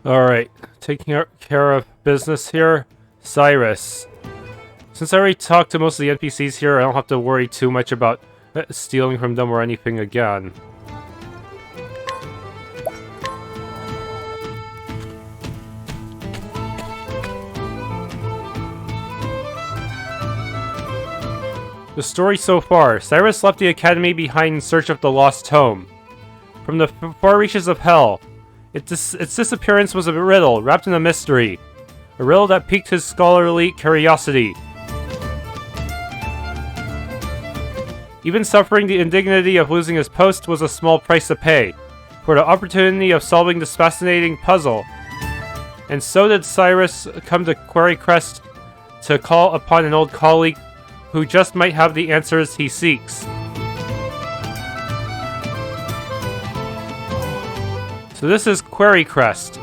Alright, taking care of business here. Cyrus. Since I already talked to most of the NPCs here, I don't have to worry too much about stealing from them or anything again. The story so far. Cyrus left the academy behind in search of the lost tome. From the far reaches of hell. Its disappearance was a riddle, wrapped in a mystery. A riddle that piqued his scholarly curiosity. Even suffering the indignity of losing his post was a small price to pay, for the opportunity of solving this fascinating puzzle. And so did Cyrus come to Quarrycrest to call upon an old colleague who just might have the answers he seeks. So this is Quarrycrest.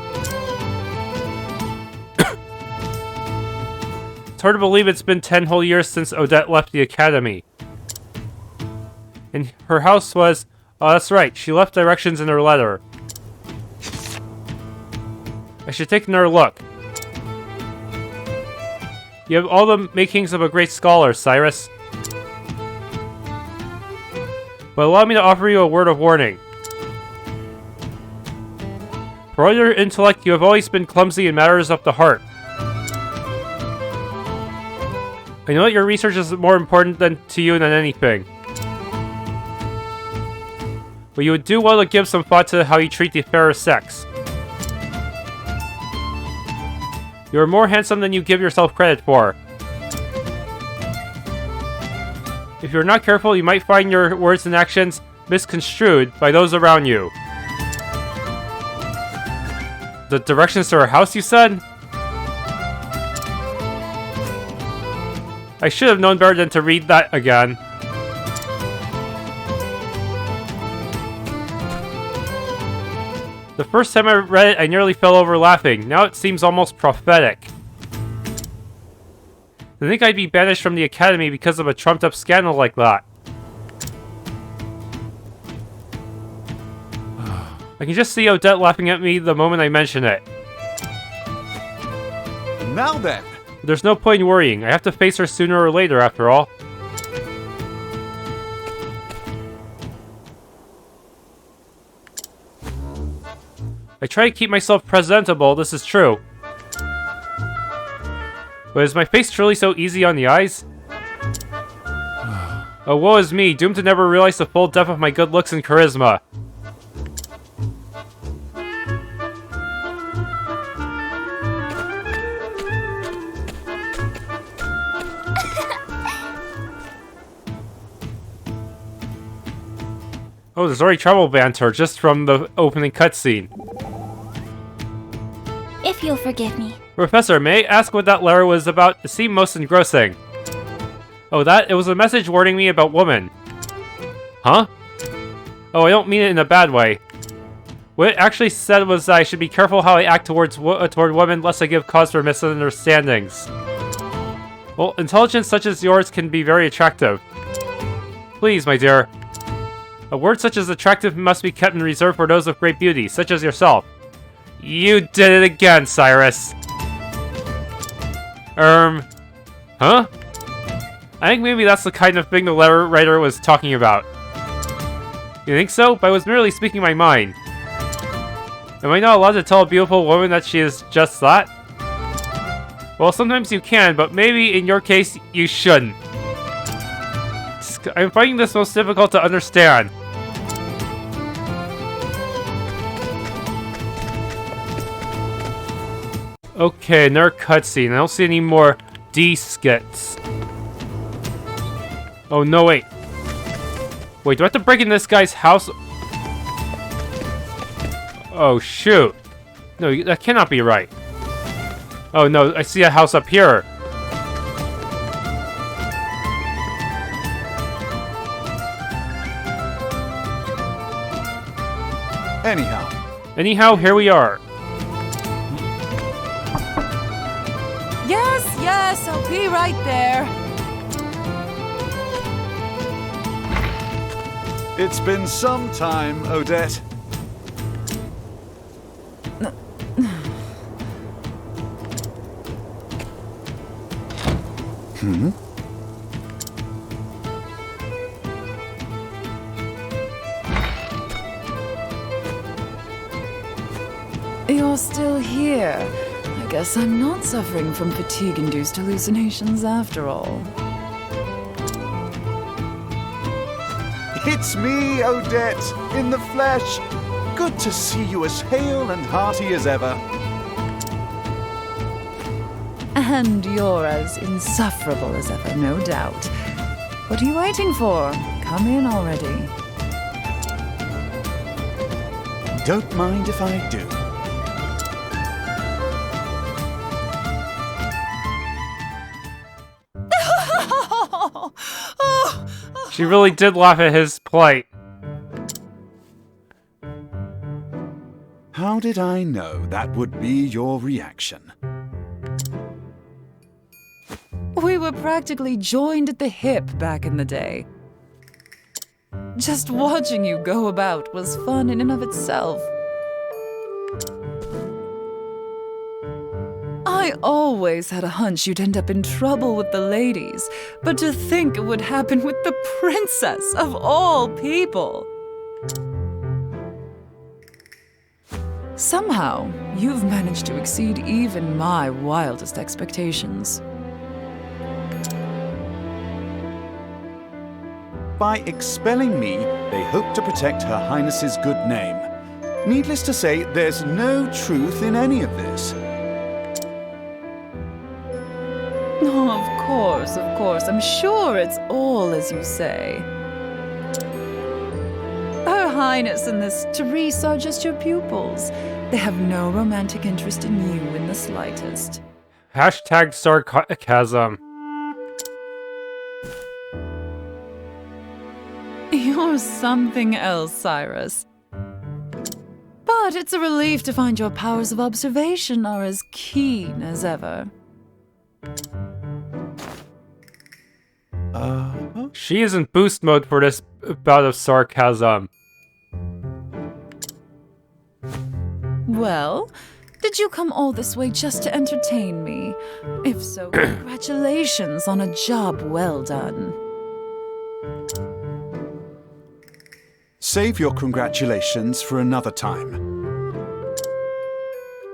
It's hard to believe it's been 10 whole years since Odette left the academy. And her house was... Oh, that's right, she left directions in her letter. I should take another look. You have all the makings of a great scholar, Cyrus. But allow me to offer you a word of warning. For all your intellect, you have always been clumsy in matters of the heart. I know that your research is more important to you than anything. But you would do well to give some thought to how you treat the fairer sex. You are more handsome than you give yourself credit for. If you are not careful, you might find your words and actions misconstrued by those around you. The directions to her house, you said? I should have known better than to read that again. The first time I read it, I nearly fell over laughing. Now it seems almost prophetic. To think I'd be banished from the academy because of a trumped-up scandal like that. I can just see Odette laughing at me the moment I mention it. Now then! There's no point in worrying. I have to face her sooner or later, after all. I try to keep myself presentable, this is true. But is my face truly so easy on the eyes? Oh, woe is me, doomed to never realize the full depth of my good looks and charisma. Oh, there's already travel banter just from the opening cutscene. If you'll forgive me. Professor, may I ask what that letter was about? It seemed most engrossing. Oh, it was a message warning me about women. Huh? Oh, I don't mean it in a bad way. What it actually said was that I should be careful how I act toward women, lest I give cause for misunderstandings. Well, intelligence such as yours can be very attractive. Please, my dear. A word such as attractive must be kept in reserve for those of great beauty, such as yourself. You did it again, Cyrus. Huh? I think maybe that's the kind of thing the letter writer was talking about. You think so? But I was merely speaking my mind. Am I not allowed to tell a beautiful woman that she is just that? Well, sometimes you can, but maybe in your case, you shouldn't. I'm finding this most difficult to understand. Okay, another cutscene. I don't see any more D-skits. Oh, no, wait. Wait, do I have to break in this guy's house? Oh, shoot. No, that cannot be right. Oh, no, I see a house up here. Anyhow, here we are. Yes, I'll be right there. It's been some time, Odette. You're still here. I guess I'm not suffering from fatigue-induced hallucinations after all. It's me, Odette, in the flesh. Good to see you as hale and hearty as ever. And you're as insufferable as ever, no doubt. What are you waiting for? Come in already. Don't mind if I do. She really did laugh at his plight. How did I know that would be your reaction? We were practically joined at the hip back in the day. Just watching you go about was fun in and of itself. I always had a hunch you'd end up in trouble with the ladies, but to think it would happen with the princess of all people. Somehow, you've managed to exceed even my wildest expectations. By expelling me, they hope to protect Her Highness's good name. Needless to say, there's no truth in any of this. Oh, of course. I'm sure it's all as you say. Her Highness and this Therese are just your pupils. They have no romantic interest in you in the slightest. Hashtag sarcasm. You're something else, Cyrus. But it's a relief to find your powers of observation are as keen as ever. She is in boost mode for this bout of sarcasm. Well, did you come all this way just to entertain me? If so, congratulations on a job well done. Save your congratulations for another time.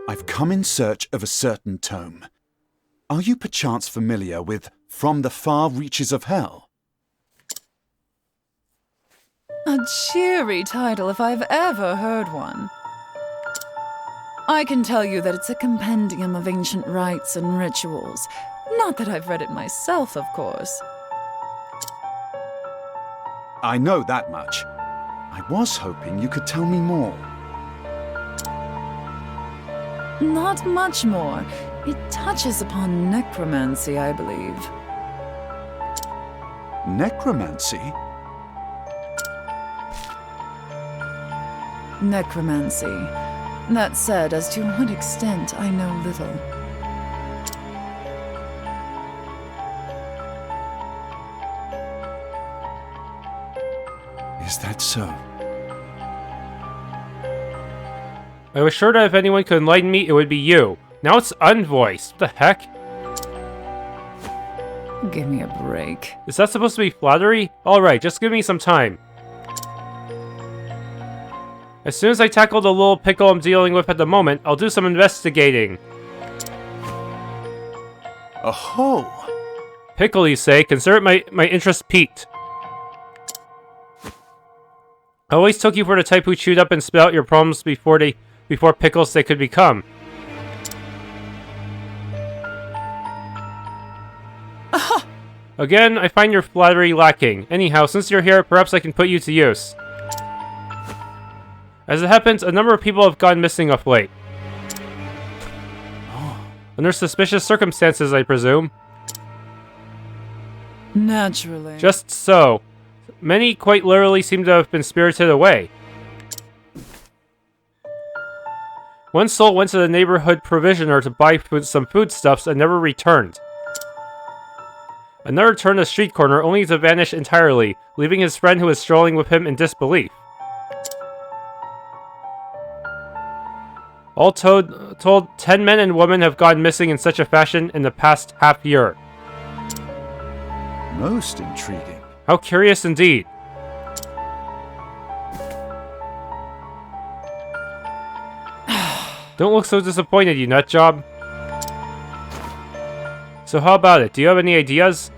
I've come in search of a certain tome. Are you perchance familiar with From the Far Reaches of Hell? A cheery title if I've ever heard one. I can tell you that it's a compendium of ancient rites and rituals. Not that I've read it myself, of course. I know that much. I was hoping you could tell me more. Not much more. It touches upon necromancy, I believe. Necromancy? Necromancy. That said, as to what extent, I know little. Is that so? I was sure that if anyone could enlighten me, it would be you. Now it's unvoiced. What the heck? Give me a break. Is that supposed to be flattery? Alright, just give me some time. As soon as I tackle the little pickle I'm dealing with at the moment, I'll do some investigating. Oh-ho! Pickle, you say? Consider my interest piqued. I always took you for the type who chewed up and spit out your problems before pickles they could become. Again, I find your flattery lacking. Anyhow, since you're here, perhaps I can put you to use. As it happens, a number of people have gone missing of late. Under suspicious circumstances, I presume. Naturally. Just so. Many quite literally seem to have been spirited away. One soul went to the neighborhood provisioner to buy some foodstuffs and never returned. Another turned a street corner only to vanish entirely, leaving his friend who was strolling with him in disbelief. All told 10 men and women have gone missing in such a fashion in the past half year. Most intriguing. How curious indeed. Don't look so disappointed, you nutjob. So how about it? Do you have any ideas?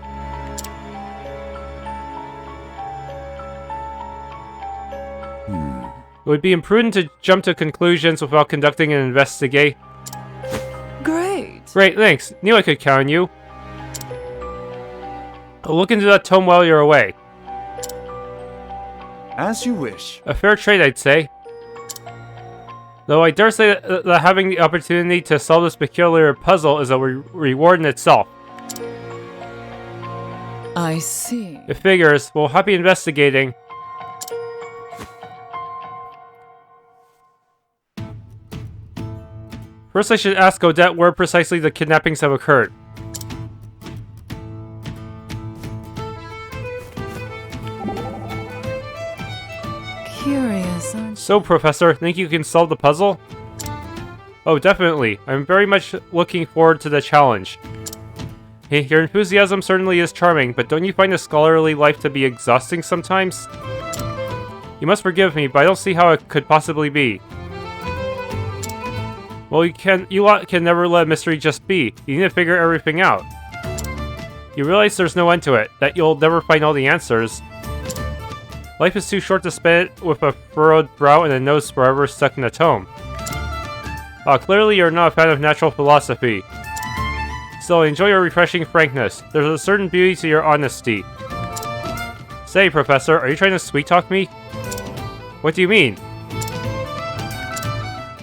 It would be imprudent to jump to conclusions without conducting an investigate. Great. Great, thanks. Knew I could count on you. I'll look into that tome while you're away. As you wish. A fair trade, I'd say. Though I dare say that having the opportunity to solve this peculiar puzzle is a reward in itself. I see. It figures. Well, happy investigating. First, I should ask Odette where precisely the kidnappings have occurred. Curious, aren't you? So, Professor, think you can solve the puzzle? Oh, definitely. I'm very much looking forward to the challenge. Hey, your enthusiasm certainly is charming, but don't you find a scholarly life to be exhausting sometimes? You must forgive me, but I don't see how it could possibly be. Well, you lot can never let a mystery just be. You need to figure everything out. You realize there's no end to it, that you'll never find all the answers. Life is too short to spend it with a furrowed brow and a nose forever stuck in a tome. Clearly you're not a fan of natural philosophy. Still, enjoy your refreshing frankness. There's a certain beauty to your honesty. Say, Professor, are you trying to sweet-talk me? What do you mean?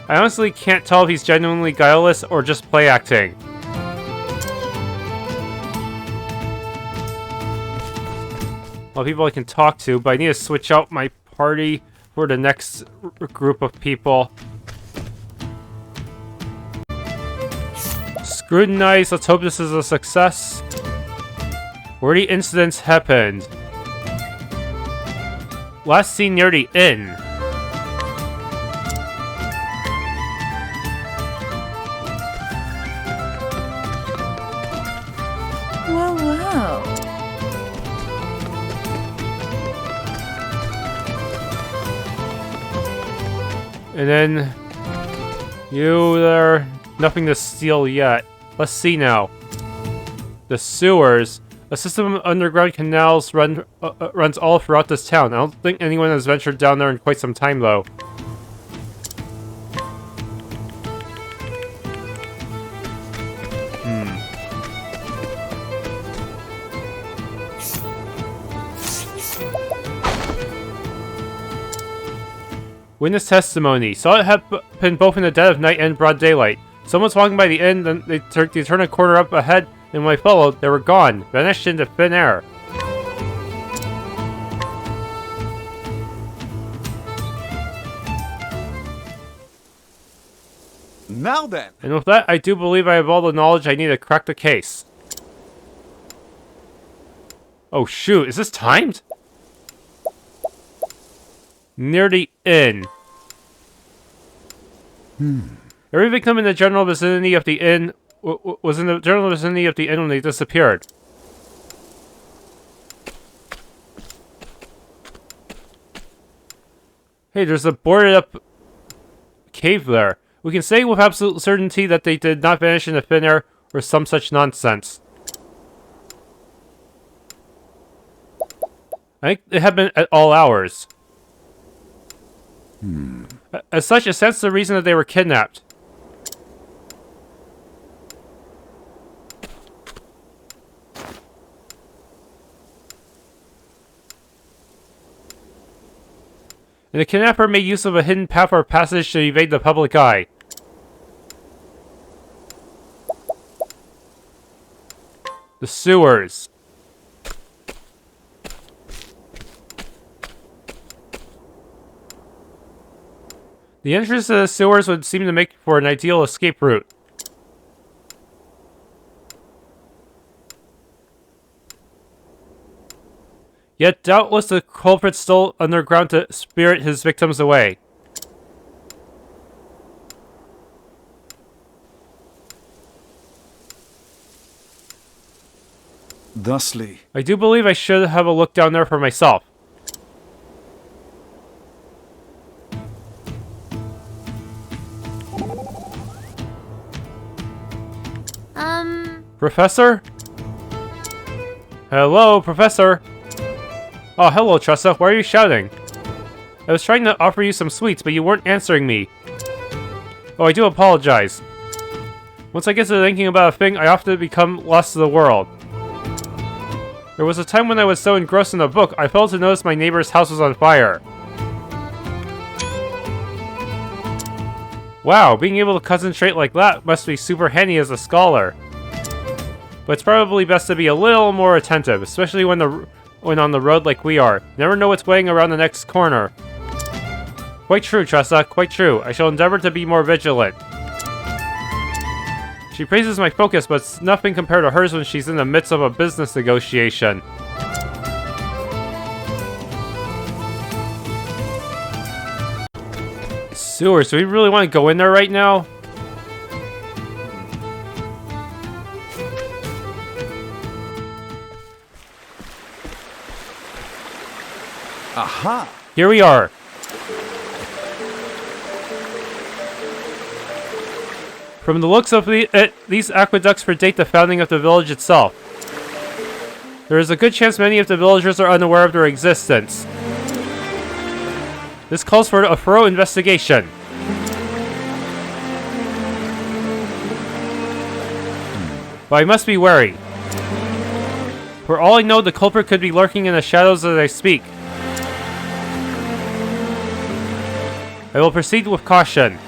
I honestly can't tell if he's genuinely guileless or just play-acting. Well, people I can talk to, but I need to switch out my party for the next group of people. Scrutinize, let's hope this is a success. Where the incidents happened. Last seen near the inn. Well, well. And then you there, nothing to steal yet. Let's see now. The sewers. A system of underground canals runs all throughout this town. I don't think anyone has ventured down there in quite some time, though. Witness testimony. Saw it happen both in the dead of night and broad daylight. Someone's walking by the inn, then they turn a corner up ahead, and when I followed, they were gone, vanished into thin air. Now then. And with that, I do believe I have all the knowledge I need to crack the case. Oh shoot, is this timed? Near the inn. Every victim in the general vicinity of the inn was in the general vicinity of the inn when they disappeared. Hey, there's a boarded up cave there. We can say with absolute certainty that they did not vanish into thin air or some such nonsense. I think it happened at all hours. As such, it stands to the reason that they were kidnapped. And the kidnapper made use of a hidden path or passage to evade the public eye. The sewers. The entrance to the sewers would seem to make for an ideal escape route. Yet doubtless the culprit stole underground to spirit his victims away. Thusly, I do believe I should have a look down there for myself. Professor? Hello, Professor. Oh, hello, Tressa. Why are you shouting? I was trying to offer you some sweets, but you weren't answering me. Oh, I do apologize. Once I get to thinking about a thing, I often become lost to the world. There was a time when I was so engrossed in a book, I failed to notice my neighbor's house was on fire. Wow, being able to concentrate like that must be super handy as a scholar. But it's probably best to be a little more attentive, especially when on the road like we are. Never know what's waiting around the next corner. Quite true, Tressa, quite true. I shall endeavor to be more vigilant. She praises my focus, but it's nothing compared to hers when she's in the midst of a business negotiation. Sewers, do we really want to go in there right now? aha! Here we are. From the looks of these aqueducts predate the founding of the village itself. There is a good chance many of the villagers are unaware of their existence. This calls for a thorough investigation. But I must be wary. For all I know, the culprit could be lurking in the shadows as I speak. I will proceed with caution.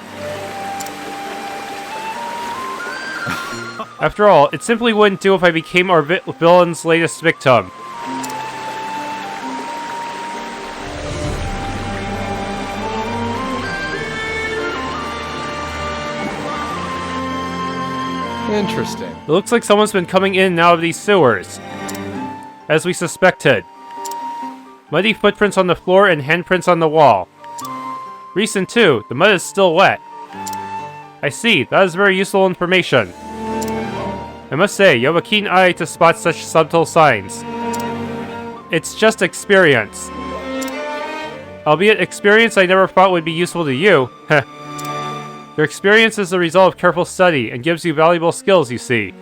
After all, it simply wouldn't do if I became our villain's latest victim. Interesting. It looks like someone's been coming in and out of these sewers. As we suspected. Muddy footprints on the floor and handprints on the wall. Recent too, the mud is still wet. I see, that is very useful information. I must say, you have a keen eye to spot such subtle signs. It's just experience. Albeit experience I never thought would be useful to you. Heh. Your experience is the result of careful study and gives you valuable skills, you see.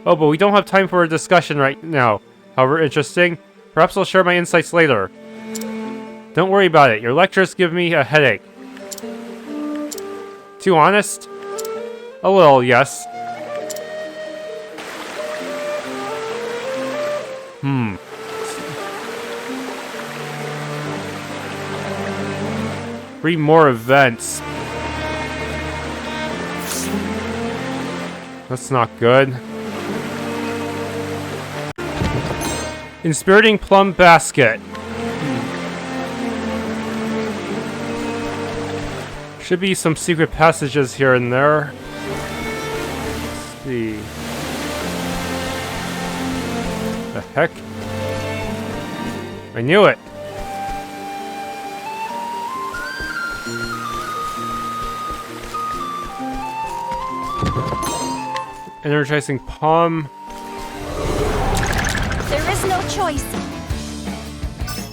Oh, but we don't have time for a discussion right now. However interesting, perhaps I'll share my insights later. Don't worry about it, your lectures give me a headache. Too honest? A little, yes. Three more events. That's not good. Inspiriting Plum Basket. Should be some secret passages here and there. Let's see. The heck? I knew it. Energizing palm. There is no choice.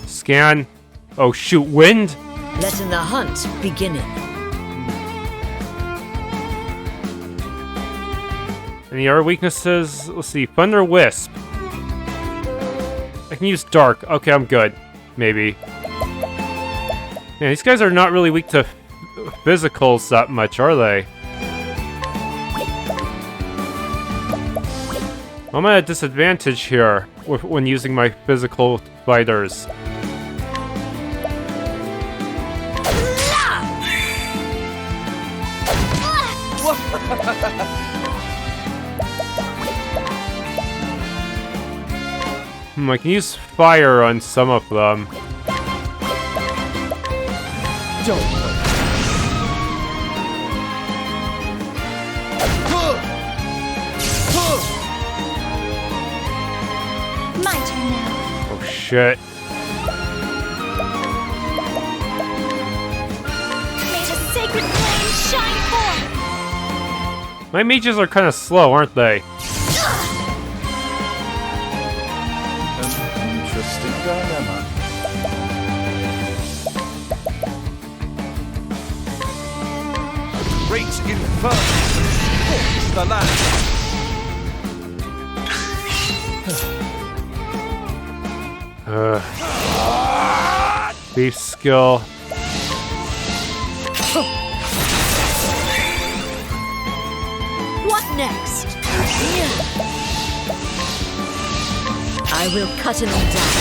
Scan. Oh shoot, wind? Letting the hunt beginning. Any other weaknesses? Let's see. Thunder Wisp. I can use Dark. Okay, I'm good. Maybe. Man, these guys are not really weak to physicals that much, are they? I'm at a disadvantage here when using my physical fighters. I can use fire on some of them. My turn now. Oh shit. May the sacred flame shine forth. My mages are kind of slow, aren't they? Great inferno! Forge the land! Beef skill. What next? I will cut him down.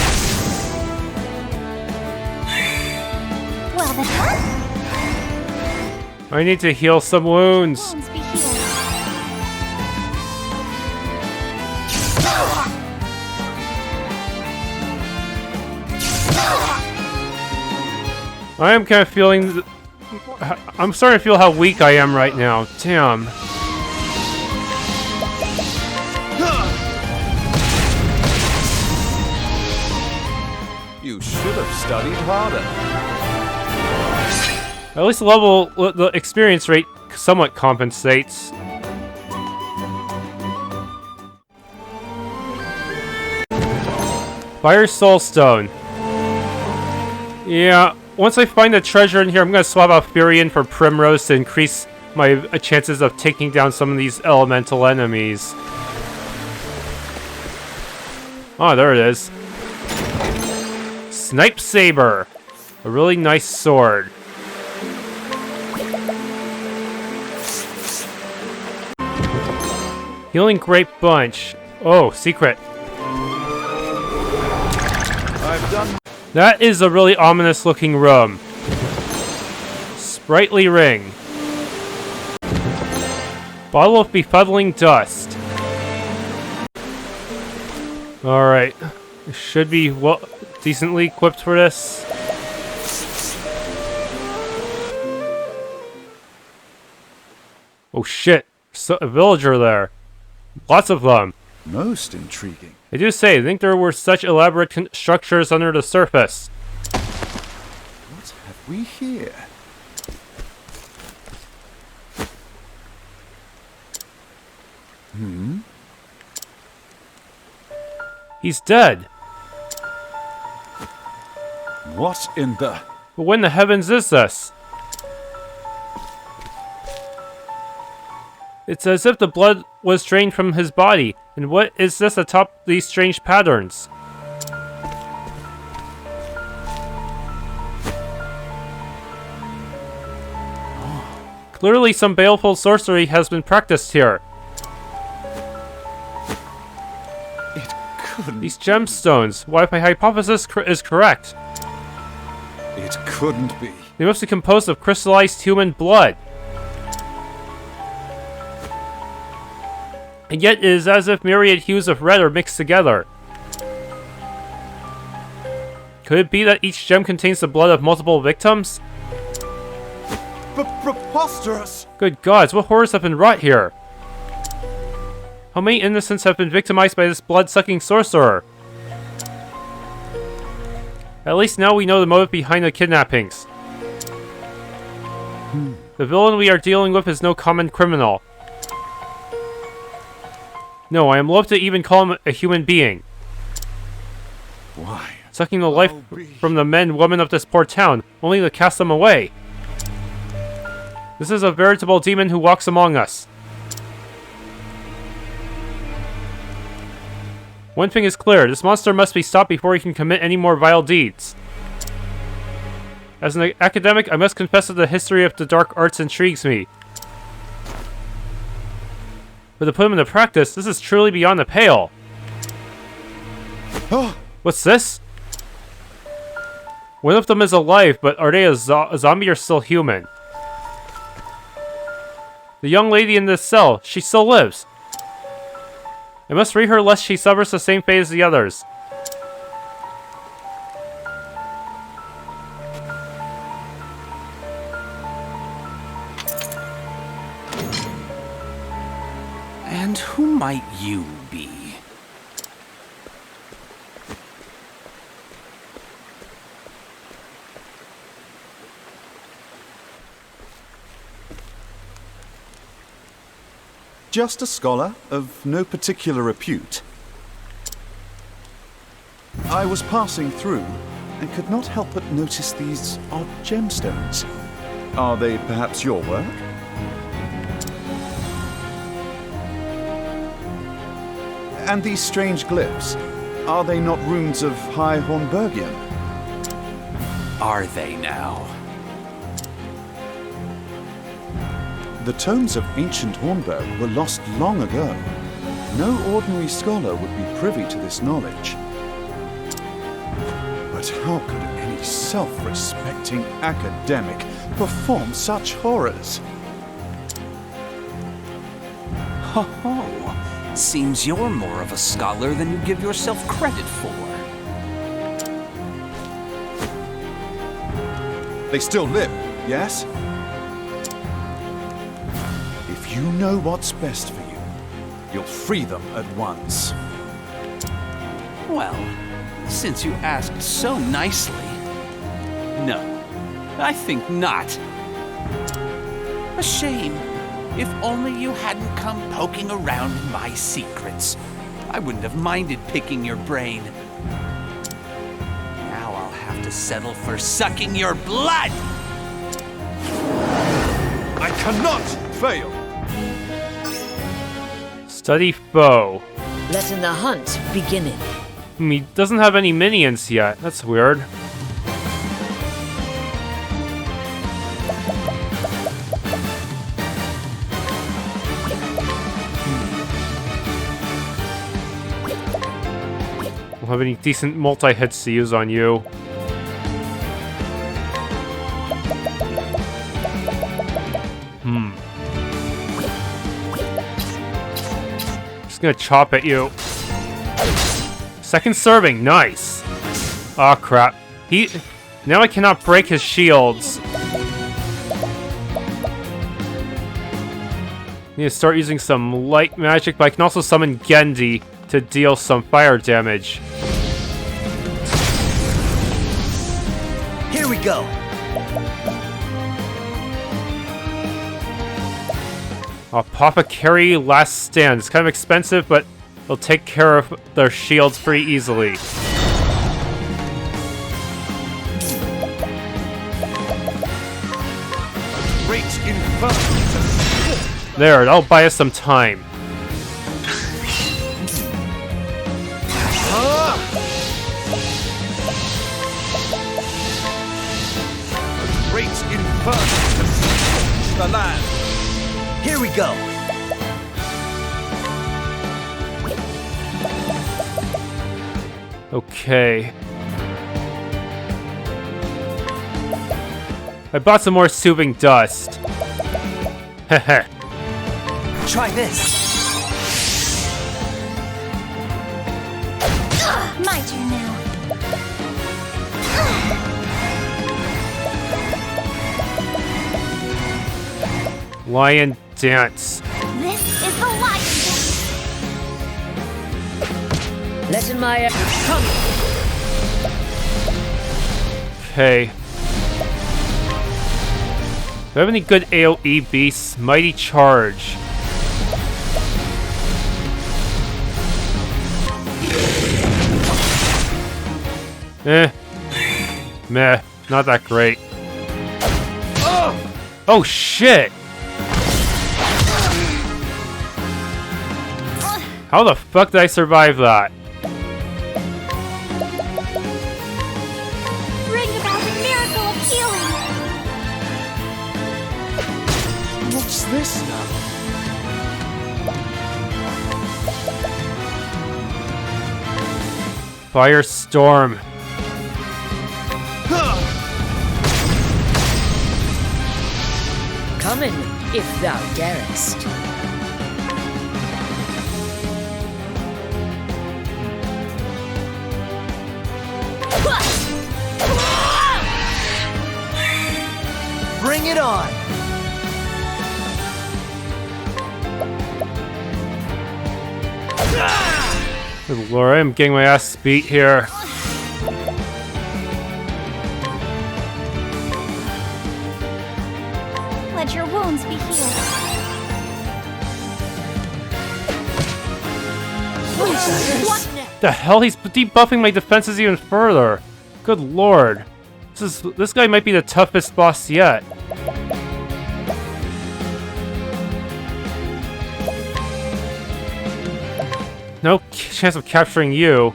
Well then, I need to heal some wounds. wounds be healed. I am kind of feeling... I'm starting to feel how weak I am right now. Damn. You should have studied harder. At least the experience rate somewhat compensates. Fire Soulstone. Yeah, once I find the treasure in here, I'm gonna swap out Furion for Primrose to increase my chances of taking down some of these elemental enemies. Oh, there it is. Snipe Saber. A really nice sword. Healing Grape Bunch. Oh, secret. I've done. That is a really ominous looking room. Sprightly ring. Bottle of befuddling dust. Alright. Should be decently equipped for this. Oh shit. A villager there. Lots of them. Most intriguing. I do say, I think there were such elaborate structures under the surface. What have we here? He's dead. What in the... But when the heavens is this? It's as if the blood was drained from his body. And what is this atop these strange patterns? Clearly some baleful sorcery has been practiced here. It couldn't... These gemstones, why my hypothesis is correct. It couldn't be. They must be composed of crystallized human blood. And yet it is as if myriad hues of red are mixed together. Could it be that each gem contains the blood of multiple victims? Preposterous! Good gods, what horrors have been wrought here? How many innocents have been victimized by this blood-sucking sorcerer? At least now we know the motive behind the kidnappings. The villain we are dealing with is no common criminal. No, I am loath to even call him a human being. Why? Sucking the life from the men and women of this poor town, only to cast them away. This is a veritable demon who walks among us. One thing is clear, this monster must be stopped before he can commit any more vile deeds. As an academic, I must confess that the history of the dark arts intrigues me. But to put him into practice, this is truly beyond the pale. What's this? One of them is alive, but are they a zombie or still human? The young lady in this cell, she still lives. I must free her lest she suffers the same fate as the others. And who might you be? Just a scholar of no particular repute. I was passing through and could not help but notice these odd gemstones. Are they perhaps your work? And these strange glyphs, are they not runes of High Hornburgian? Are they now? The tomes of ancient Hornburg were lost long ago. No ordinary scholar would be privy to this knowledge. But how could any self-respecting academic perform such horrors? Ho ho! Seems you're more of a scholar than you give yourself credit for. They still live, yes? If you know what's best for you, you'll free them at once. Well, since you asked so nicely, no, I think not. A shame. If only you hadn't come poking around in my secrets, I wouldn't have minded picking your brain. Now I'll have to settle for sucking your blood! I cannot fail! Study foe. Letting the hunt begin. He doesn't have any minions yet. That's weird. Don't have any decent multi-hits to use on you. Just gonna chop at you. Second serving, nice. Aw, crap. Now I cannot break his shields. Need to start using some light magic, but I can also summon Genji to deal some fire damage. Here we go. Apothecary Last Stand. It's kind of expensive, but it'll take care of their shields pretty easily. Great inferno. There, that'll buy us some time. Great inferno. The land. Here we go. Okay. I bought some more soothing dust. Heh. Try this. My turn now. Lion dance. This is the lion dance. Letting my come. Okay. Do I have any good AoE beasts? Mighty Charge. Meh. Not that great. Oh shit! How the fuck did I survive that? Bring about the miracle of healing. What's this now? Firestorm. Coming, if thou darest. Bring it on. Good lord, I'm getting my ass beat here. Let your wounds be healed. What next? The hell? He's debuffing my defenses even further. Good lord. This guy might be the toughest boss yet. No chance of capturing you.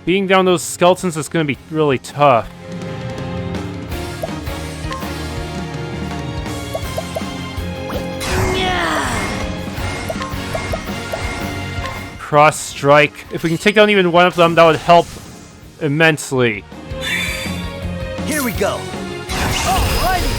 Beating down those skeletons is gonna be really tough. Cross strike. If we can take down even one of them, that would help immensely. Here we go. Alrighty.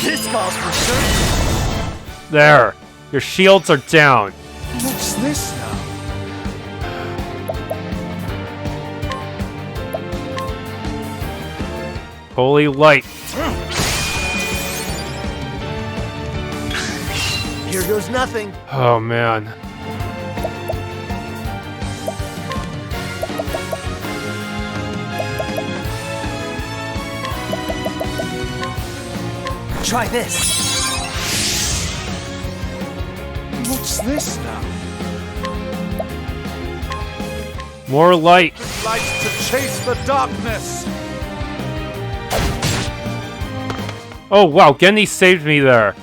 This calls for certain. There. Your shields are down. What's this now? Holy light. Here goes nothing. Oh man. Try this. What's this now? More light. Lights to chase the darkness. Oh wow, Gendy saved me there.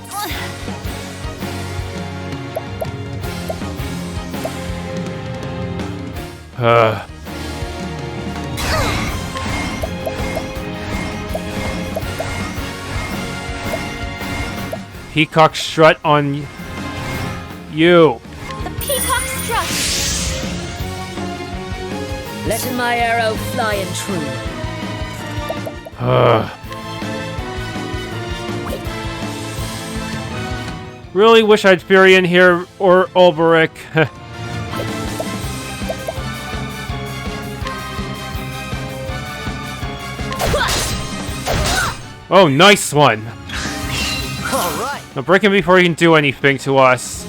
Peacock strut on you. The peacock strut. Letting my arrow fly and true. Really wish I'd Fury in here or Ulberic. Oh, nice one. All right. Now break him before he can do anything to us.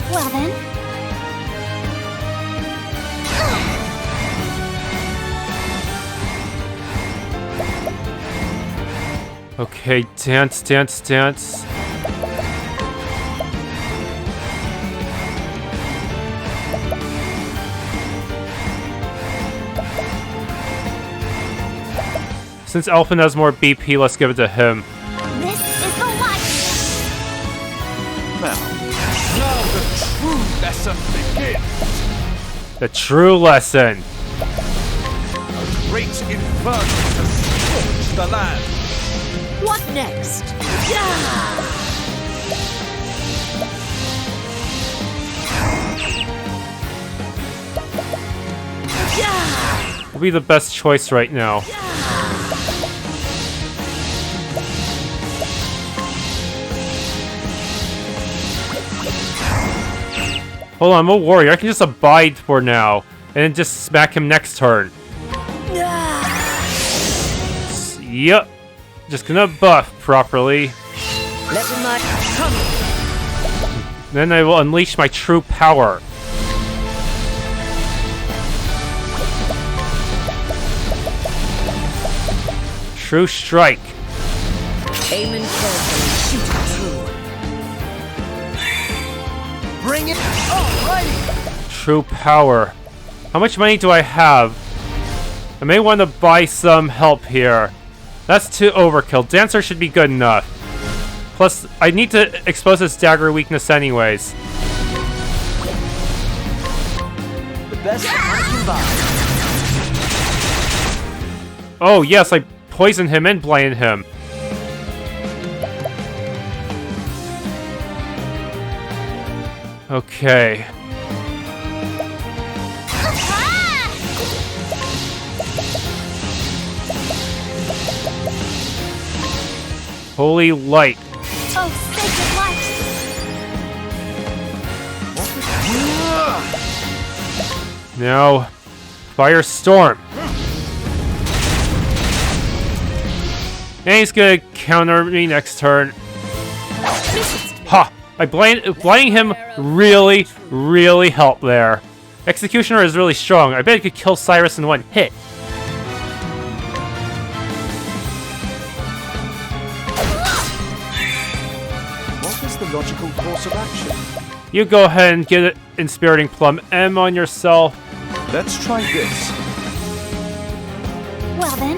Well then. Okay, dance, dance, dance. Since Elfin has more BP, let's give it to him. This is the light. Now the true lesson begins. The true lesson. Great inferno to scorch the land. What next? Will be the best choice right now. Hold on, I'm a warrior. I can just abide for now, and then just smack him next turn. Yep. Just gonna buff properly. Letting my come. Then I will unleash my true power. True strike. Aiming carefully, shooting true. Bring it. Alrighty. True power. How much money do I have? I may want to buy some help here. That's too overkill. Dancer should be good enough. Plus, I need to expose his dagger weakness anyways. The best I can buy. Oh yes, I poisoned him and blinded him. Okay. Holy light. Oh, sacred light. Now, Firestorm. And he's gonna counter me next turn. Ha! Blinding him really helped there. Executioner is really strong. I bet it could kill Cyrus in one hit. What is the logical course of action? You go ahead and get an Inspiriting Plum M on yourself. Let's try this. Well then,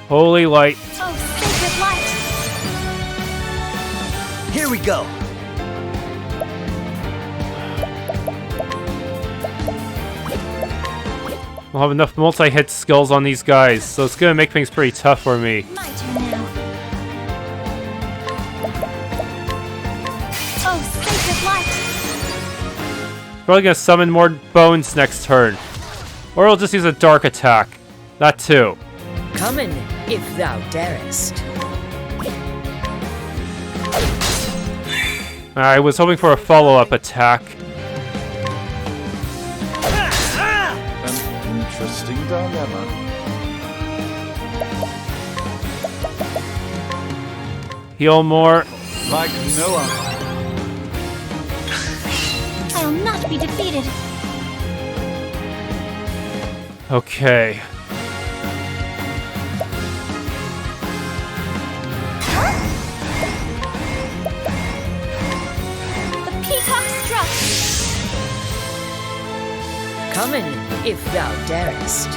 Holy Light. oh sacred light! Here we go. I'll have enough multi-hit skills on these guys, so it's gonna make things pretty tough for me. My turn now. Oh sacred light! Probably gonna summon more bones next turn. Or I'll just use a dark attack. That too. Come in, if thou darest. I was hoping for a follow-up attack. An interesting dilemma. Heal more. Like no other. I'll not be defeated. Okay. The peacock struck! Come in, if thou darest.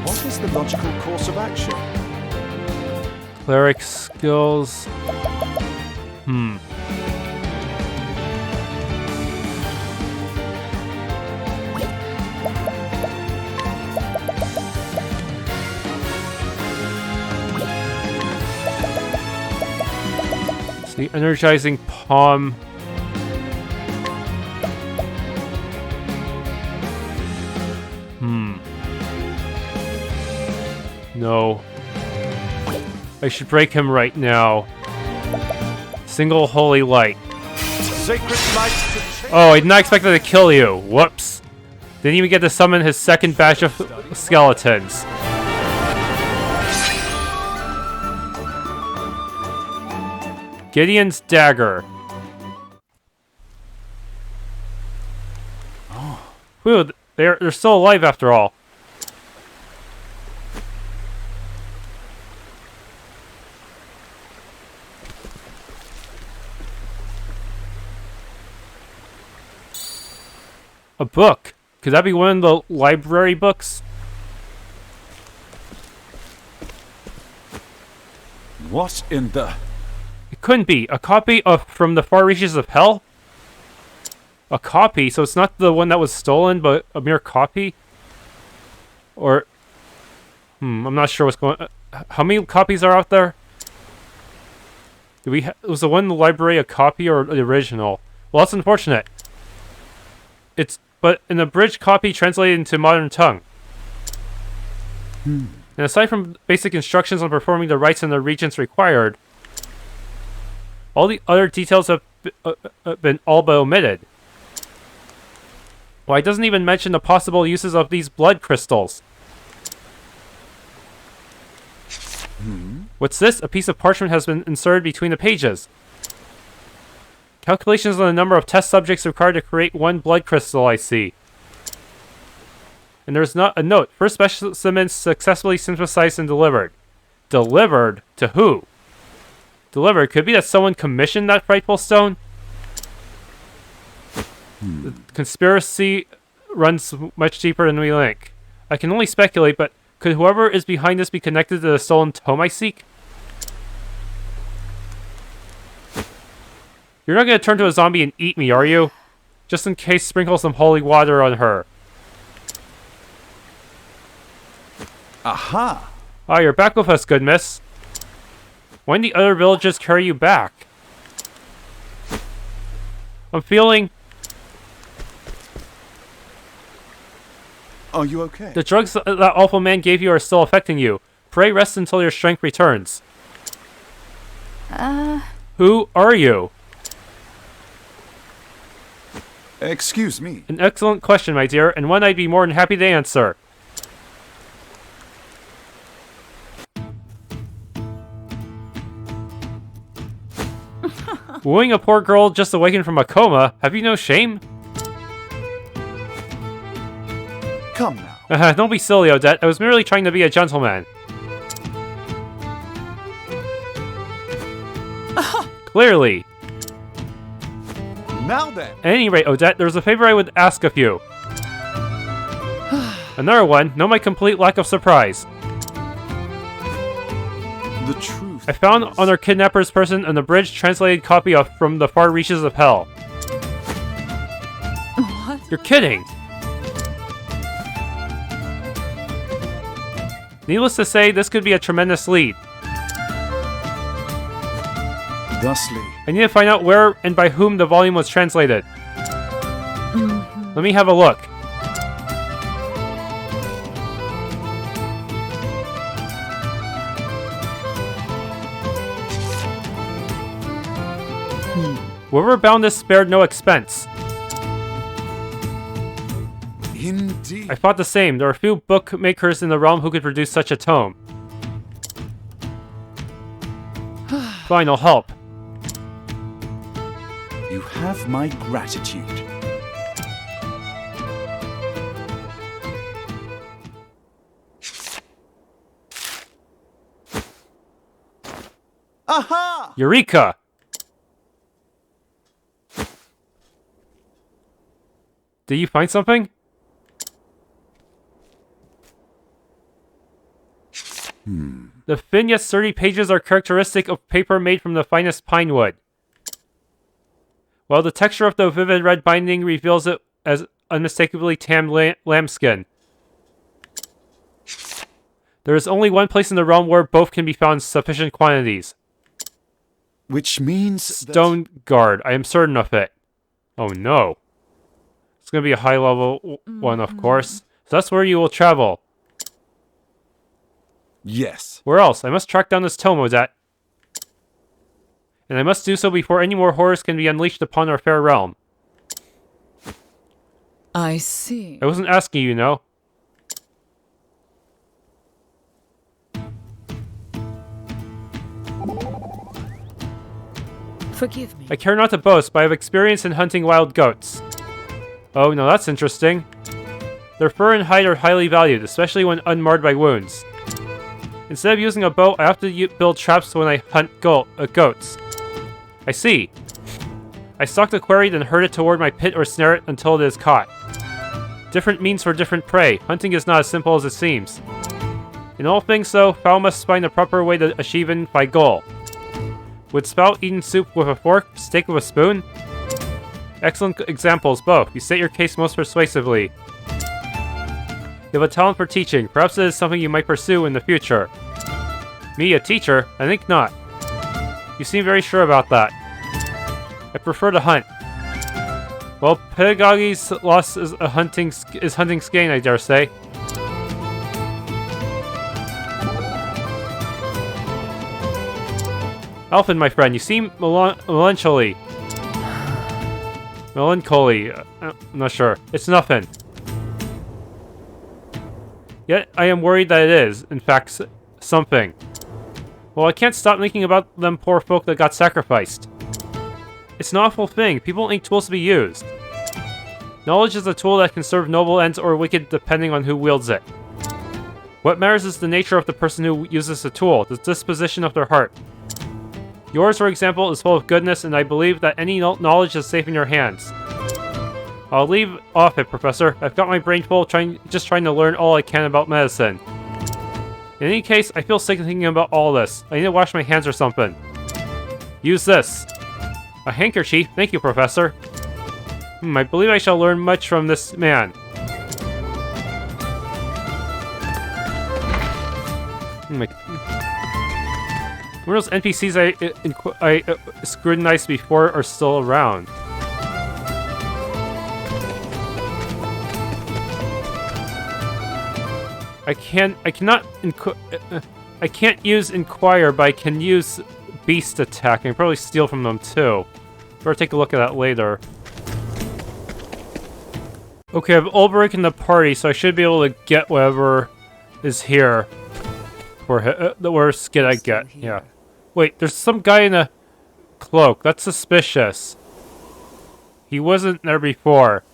What is the logical course of action? Cleric skills. It's the energizing palm. No. I should break him right now. Single holy light. Sacred light to change. Oh, I did not expect that to kill you. Whoops. Didn't even get to summon his second batch of skeletons. Gideon's dagger. Whew, they're still alive after all. A book. Could that be one of the library books? What in the... It couldn't be. A copy of From the Far Reaches of Hell? A copy? So it's not the one that was stolen, but a mere copy? Or... I'm not sure what's going on. How many copies are out there? Was the one in the library a copy or the original? Well, that's unfortunate. But an abridged copy translated into modern tongue. And aside from basic instructions on performing the rites and the regents required, all the other details have been all but omitted. Well, it doesn't even mention the possible uses of these blood crystals. What's this? A piece of parchment has been inserted between the pages. Calculations on the number of test subjects required to create one blood crystal, I see. And there's not a note. First specimen successfully synthesized and delivered. Delivered to who? Delivered? Could it be that someone commissioned that frightful stone? The conspiracy runs much deeper than we think. I can only speculate, but could whoever is behind this be connected to the stolen tome I seek? You're not going to turn to a zombie and eat me, are you? Just in case, sprinkle some holy water on her. Aha! Ah, you're back with us, good miss. When the other villagers carry you back? I'm feeling... Are you okay? The drugs that awful man gave you are still affecting you. Pray rest until your strength returns. Who are you? Excuse me. An excellent question, my dear, and one I'd be more than happy to answer. Wooing a poor girl just awakened from a coma? Have you no shame? Come now. Don't be silly, Odette. I was merely trying to be a gentleman. Clearly. Now then. At any rate, Odette, there's a favor I would ask of you. Another one. Know my complete lack of surprise. The truth. I found on our kidnapper's person an abridged translated copy of From the Far Reaches of Hell. What? You're kidding! Needless to say, this could be a tremendous lead. Thusly. I need to find out where and by whom the volume was translated. Let me have a look. Whoever bound this spared no expense. Indeed. I thought the same. There are few bookmakers in the realm who could produce such a tome. Fine, I'll help. You have my gratitude. Aha! Eureka! Did you find something? The thin yet sturdy pages are characteristic of paper made from the finest pine wood. While the texture of the vivid red binding reveals it as unmistakably tanned lambskin. There is only one place in the realm where both can be found in sufficient quantities. Which means Stone Guard. I am certain of it. Oh no. It's going to be a high-level one, of course. So that's where you will travel. Yes. Where else? I must track down this tome, Odette. And I must do so before any more horrors can be unleashed upon our fair realm. I see. I wasn't asking you, know. Forgive me. I care not to boast, but I have experience in hunting wild goats. Oh, now that's interesting. Their fur and hide are highly valued, especially when unmarred by wounds. Instead of using a bow, I have to build traps when I hunt goats. I see. I stalk the quarry, then herd it toward my pit or snare it until it is caught. Different means for different prey. Hunting is not as simple as it seems. In all things, though, Fowl must find the proper way to achieve my goal. Would Spout eaten soup with a fork, steak with a spoon? Excellent examples, both. You state your case most persuasively. You have a talent for teaching. Perhaps it is something you might pursue in the future. Me, a teacher? I think not. You seem very sure about that. I prefer to hunt. Well, pedagogy's loss is hunting skein, I dare say. Alphen, my friend, you seem melancholy. Melancholy. I'm not sure. It's nothing. Yet, I am worried that it is, in fact, something. Well, I can't stop thinking about them poor folk that got sacrificed. It's an awful thing. People need tools to be used. Knowledge is a tool that can serve noble ends or wicked depending on who wields it. What matters is the nature of the person who uses the tool, the disposition of their heart. Yours, for example, is full of goodness, and I believe that any knowledge is safe in your hands. I'll leave off it, Professor. I've got my brain full just trying to learn all I can about medicine. In any case, I feel sick thinking about all this. I need to wash my hands or something. Use this. A handkerchief? Thank you, Professor. I believe I shall learn much from this man. Where those NPCs I scrutinized before are still around. I can't use Inquire, but I can use Beast Attack. I can probably steal from them too. Better take a look at that later. Okay, I have Ulbrich in the party, so I should be able to get whatever is here. For the worst skit I get, yeah. Wait, there's some guy in a cloak. That's suspicious. He wasn't there before.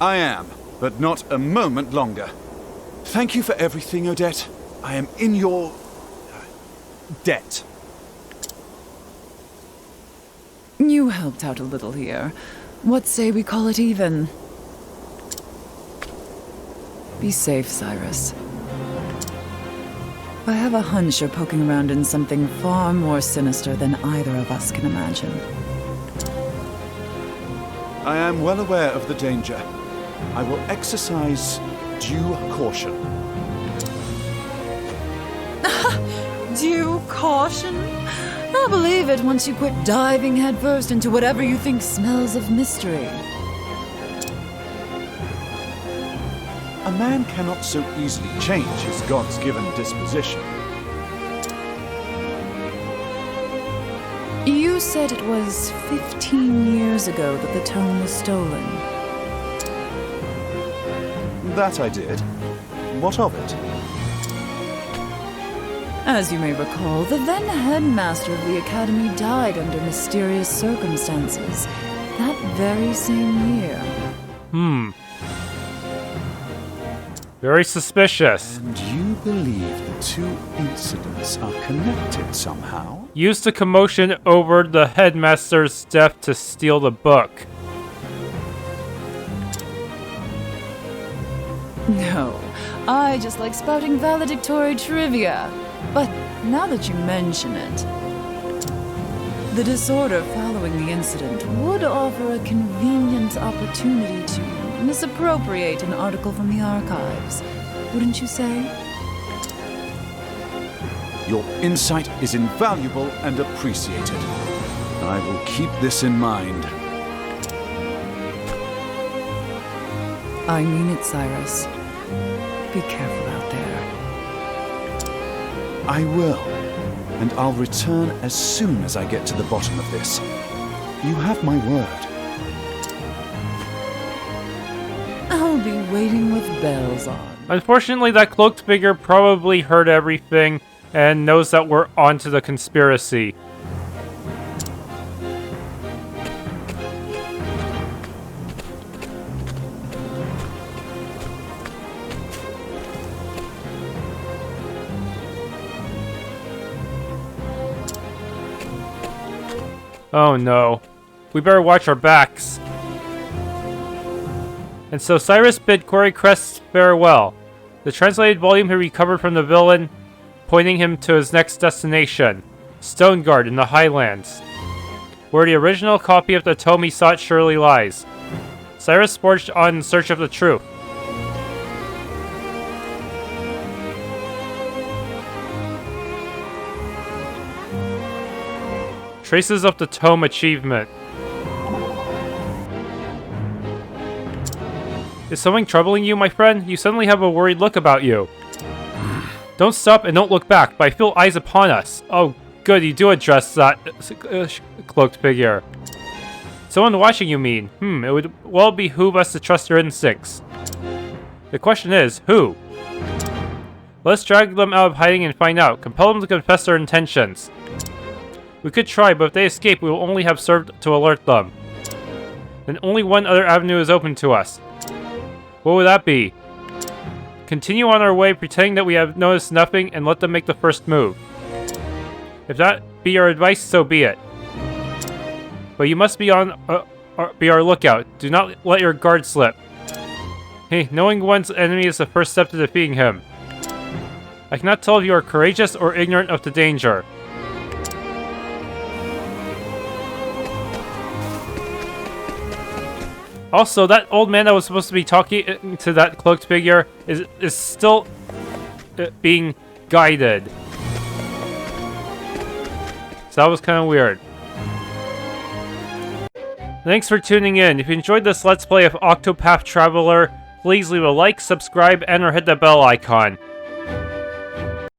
I am, but not a moment longer. Thank you for everything, Odette. I am in your... debt. You helped out a little here. What say we call it even? Be safe, Cyrus. I have a hunch you're poking around in something far more sinister than either of us can imagine. I am well aware of the danger. I will exercise due caution. Due caution? I'll believe it once you quit diving headfirst into whatever you think smells of mystery. A man cannot so easily change his God's-given disposition. You said it was 15 years ago that the tome was stolen. That I did. What of it? As you may recall, the then headmaster of the academy died under mysterious circumstances that very same year. Very suspicious. And you believe the two incidents are connected somehow? Used the commotion over the headmaster's death to steal the book. No, I just like spouting valedictory trivia. But now that you mention it, the disorder following the incident would offer a convenient opportunity to misappropriate an article from the archives, wouldn't you say? Your insight is invaluable and appreciated. I will keep this in mind. I mean it, Cyrus. Be careful out there. I will, and I'll return as soon as I get to the bottom of this. You have my word. I'll be waiting with bells on. Unfortunately, that cloaked figure probably heard everything and knows that we're onto the conspiracy. Oh no. We better watch our backs. And so Cyrus bid Quarrycrest farewell. The translated volume he recovered from the villain, pointing him to his next destination, Stoneguard in the Highlands, where the original copy of the tome he sought surely lies. Cyrus forged on in search of the truth. Traces of the tome achievement. Is something troubling you, my friend? You suddenly have a worried look about you. Don't stop and don't look back, but I feel eyes upon us. Oh, good, you do address that cloaked figure. Someone watching, you mean? It would well behoove us to trust your instincts. The question is, who? Let's drag them out of hiding and find out. Compel them to confess their intentions. We could try, but if they escape, we will only have served to alert them. Then only one other avenue is open to us. What would that be? Continue on our way, pretending that we have noticed nothing, and let them make the first move. If that be your advice, so be it. But you must be on be our lookout. Do not let your guard slip. Hey, knowing one's enemy is the first step to defeating him. I cannot tell if you are courageous or ignorant of the danger. Also, that old man that was supposed to be talking to that cloaked figure is still being guided. So that was kind of weird. Thanks for tuning in. If you enjoyed this Let's Play of Octopath Traveler, please leave a like, subscribe, and or hit the bell icon.